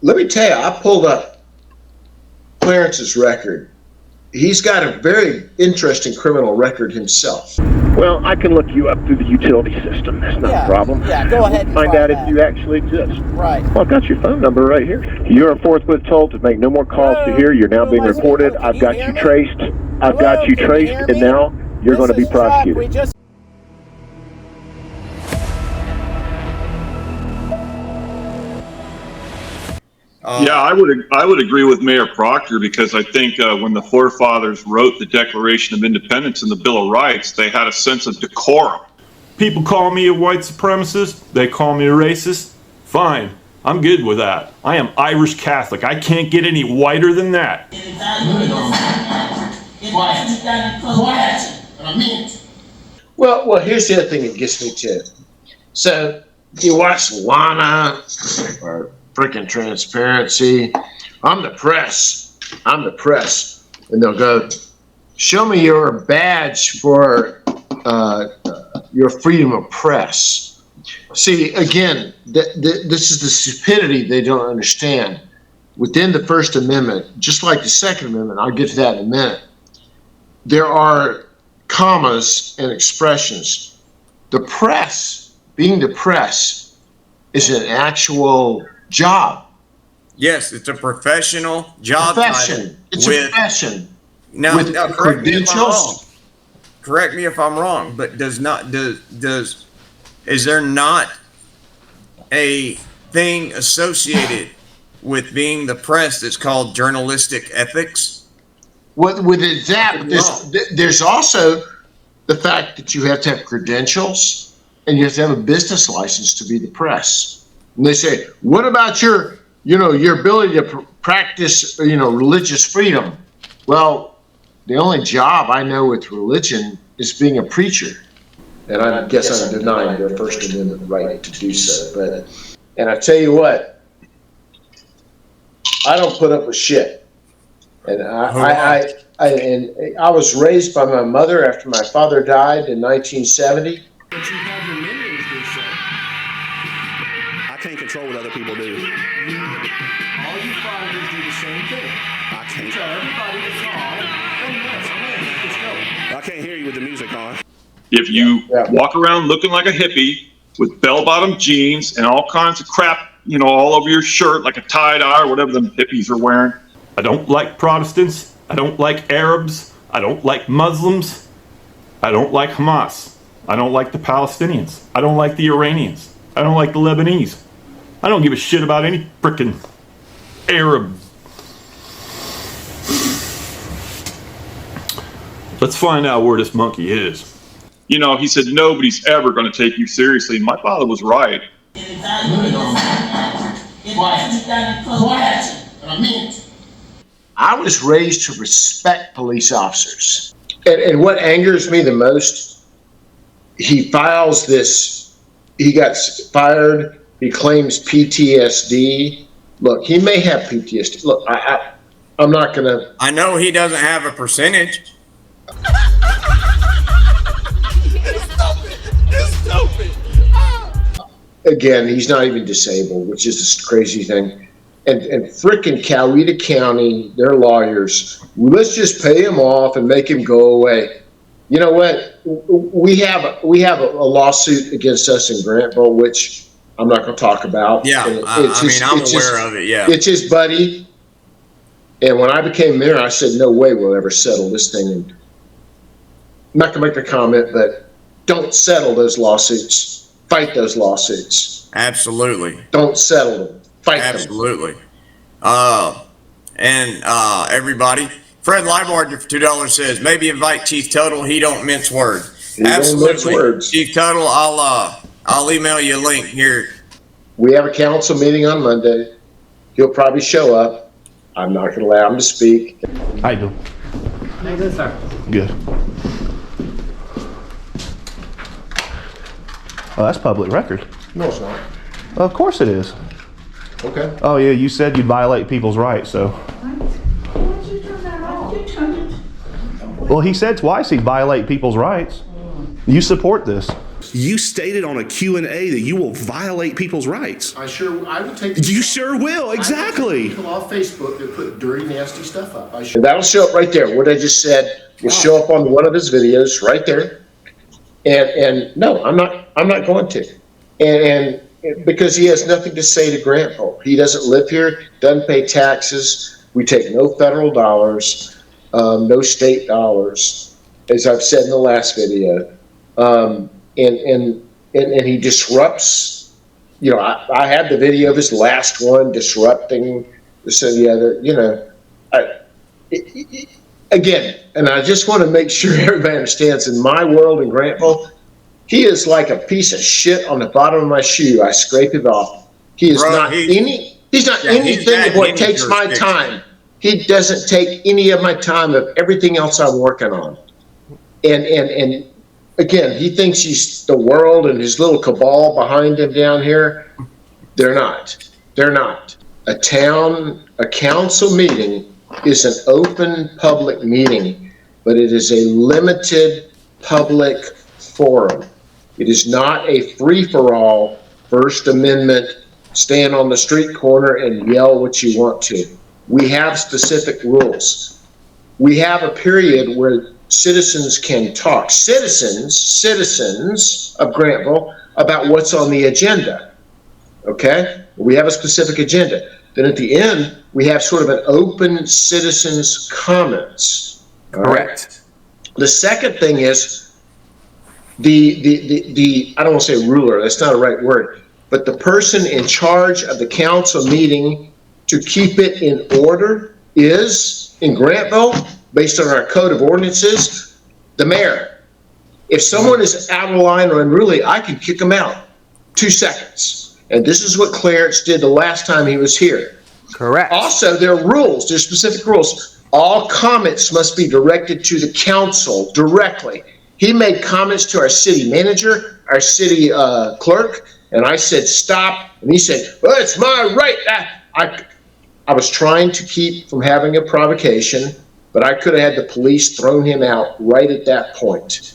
let me tell you, I pulled up Clarence's record. He's got a very interesting criminal record himself. Well, I can look you up through the utility system. That's not a problem. Yeah, go ahead and find try out that. if you actually exist. Right. Well, I've got your phone number right here. You are forthwith told to make no more calls to here. You're now being reported. I've got you traced. I've got you traced, and now you're going to be prosecuted. Yeah, I would agree with Mayor Proctor, because I think when the forefathers wrote the Declaration of Independence and the Bill of Rights, they had a sense of decorum. People call me a white supremacist. They call me a racist. Fine. I'm good with that. I am Irish Catholic. I can't get any whiter than that. Well, here's the other thing that gets me too. So you watch Lana or freaking Transparency. I'm the press. And they'll go, show me your badge for your freedom of press. See, again, this is the stupidity they don't understand. Within the First Amendment, just like the Second Amendment, I'll get to that in a minute, there are commas and expressions. The press, being the press, is an actual job. Yes, it's a professional job. Profession. It's a profession. Now, with correct me if I'm wrong. credentials. Correct me if I'm wrong, but is there not a thing associated with being the press that's called journalistic ethics? With that, there's also the fact that you have to have credentials and you have to have a business license to be the press. And they say, what about your ability to practice, religious freedom? Well, the only job I know with religion is being a preacher. And I guess I'm denying their First Amendment right to do so. And I tell you what, I don't put up with shit. And I was raised by my mother after my father died in 1970. But you have your minions do so. I can't control what other people do. All you followers do the same thing. I can't. You tell everybody it's wrong, and let's go. I can't hear you with the music on. If you walk around looking like a hippie with bell-bottom jeans and all kinds of crap, all over your shirt, like a tie-dye or whatever them hippies are wearing. I don't like Protestants. I don't like Arabs. I don't like Muslims. I don't like Hamas. I don't like the Palestinians. I don't like the Iranians. I don't like the Lebanese. I don't give a shit about any frickin' Arab. Let's find out where this monkey is. He said nobody's ever going to take you seriously. And my father was right. I was raised to respect police officers. And what angers me the most, he files this, he got fired, he claims PTSD. Look, he may have PTSD. Look, I'm not going to. I know he doesn't have a percentage. Again, he's not even disabled, which is this crazy thing. And frickin' Coweta County, their lawyers, let's just pay him off and make him go away. You know what? We have a lawsuit against us in Grantville, which I'm not going to talk about. Yeah, I'm aware of it, yeah. It's his buddy. And when I became mayor, I said, no way we'll ever settle this thing. And I'm not going to make a comment, but don't settle those lawsuits. Fight those lawsuits. Absolutely. Don't settle them. Fight them. Absolutely. Everybody, Fred Liebard for $2 says, maybe invite Chief Total. He don't mince words. Absolutely. Mince words. Chief Total, I'll email you a link here. We have a council meeting on Monday. He'll probably show up. I'm not going to allow him to speak. How you doing? Good, sir. Good. Oh, that's public record. No, it's not. Of course it is. Okay. Oh yeah, you said you'd violate people's rights, so. Why did you turn that off? You turned it. Well, he said twice he'd violate people's rights. You support this. You stated on a Q&A that you will violate people's rights. I will take. You sure will, exactly. People off Facebook that put dirty, nasty stuff up. And that'll show up right there. What I just said will show up on one of his videos right there. And no, I'm not going to. And because he has nothing to say to Grantville. He doesn't live here, doesn't pay taxes. We take no federal dollars, no state dollars, as I've said in the last video. And he disrupts, you know, I had the video of his last one disrupting this and the other, again, and I just want to make sure everybody understands, in my world in Grantville, he is like a piece of shit on the bottom of my shoe. I scrape it off. He is he's not anything of what takes my time. He doesn't take any of my time of everything else I'm working on. And again, he thinks he's the world and his little cabal behind him down here. They're not. They're not. A council meeting is an open public meeting, but it is a limited public forum. It is not a free-for-all First Amendment, stand on the street corner and yell what you want to. We have specific rules. We have a period where citizens can talk, citizens of Grantville, about what's on the agenda, okay? We have a specific agenda. Then at the end, we have sort of an open citizens' comments. Correct. The second thing is the I don't want to say ruler, that's not a right word, but the person in charge of the council meeting to keep it in order is, in Grantville, based on our code of ordinances, the mayor. If someone is out of line or unruly, I can kick them out. 2 seconds. And this is what Clarence did the last time he was here. Correct. Also, there are rules. There's specific rules. All comments must be directed to the council directly. He made comments to our city manager, our city clerk, and I said, stop. And he said, well, it's my right. I was trying to keep from having a provocation, but I could have had the police thrown him out right at that point.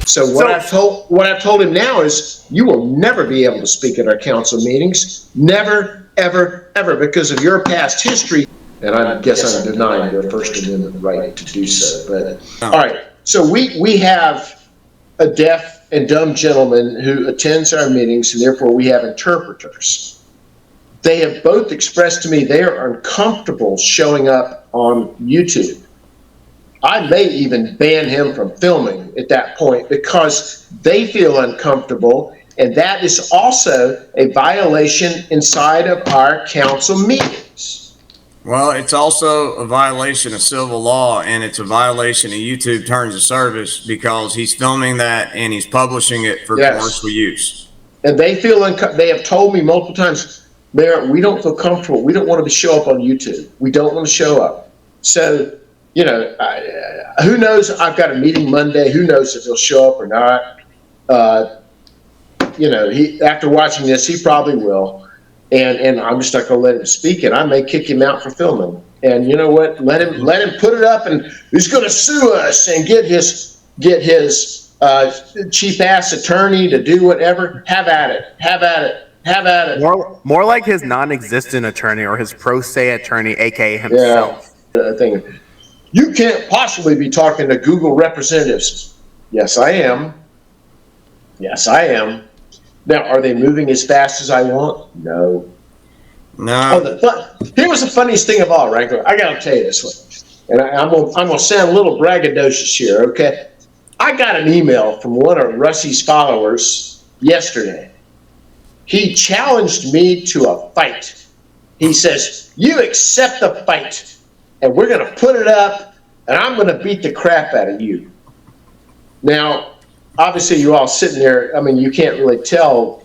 So what I've told him now is, you will never be able to speak at our council meetings. Never, ever, ever, because of your past history. And I guess I'm denying your First Amendment right to do so. But all right, so we have a deaf and dumb gentleman who attends our meetings, and therefore we have interpreters. They have both expressed to me they are uncomfortable showing up on YouTube. I may even ban him from filming at that point because they feel uncomfortable, and that is also a violation inside of our council meetings. Well, it's also a violation of civil law, and it's a violation of YouTube terms of service because he's filming that and he's publishing it for commercial use. And they feel they have told me multiple times, Mayor, we don't feel comfortable. We don't want to show up on YouTube. We don't want to show up. So, you know, who knows? I've got a meeting Monday. Who knows if he'll show up or not? You know, after watching this, he probably will. And I'm just not going to let him speak, and I may kick him out for filming. And you know what? Let him put it up, and he's going to sue us and get his cheap ass attorney to do whatever. Have at it. Have at it. Have at it. More like his non-existent attorney or his pro se attorney, aka himself. Yeah. You can't possibly be talking to Google representatives. Yes, I am. Yes, I am. Now, are they moving as fast as I want? No. No. Here was the funniest thing of all, Wrangler. I got to tell you this one. And I'm gonna sound a little braggadocious here, okay? I got an email from one of Russie's followers yesterday. He challenged me to a fight. He says, you accept the fight, and we're going to put it up, and I'm going to beat the crap out of you. Now, obviously, you're all sitting there. I mean, you can't really tell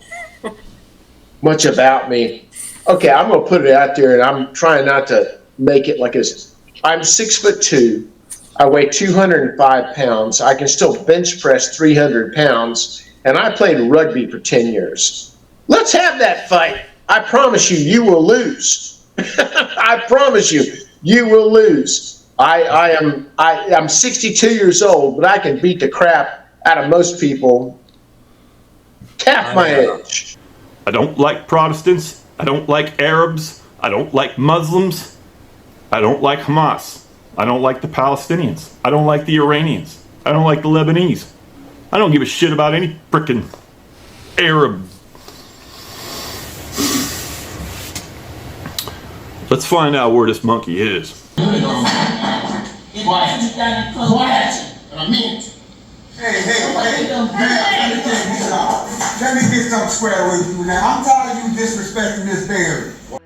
much about me. Okay, I'm going to put it out there, and I'm trying not to make it like this. I'm 6'2". I weigh 205 pounds. I can still bench press 300 pounds, and I played rugby for 10 years. Let's have that fight. I promise you, you will lose. I promise you, you will lose. I'm 62 years old, but I can beat the crap out of most people half my age. I don't like Protestants. I don't like Arabs. I don't like Muslims. I don't like Hamas. I don't like the Palestinians. I don't like the Iranians. I don't like the Lebanese. I don't give a shit about any frickin' Arab. Let's find out where this monkey is. Quiet. And I mean it. Hey, let me get something square with you now. I'm tired of you disrespecting this berry.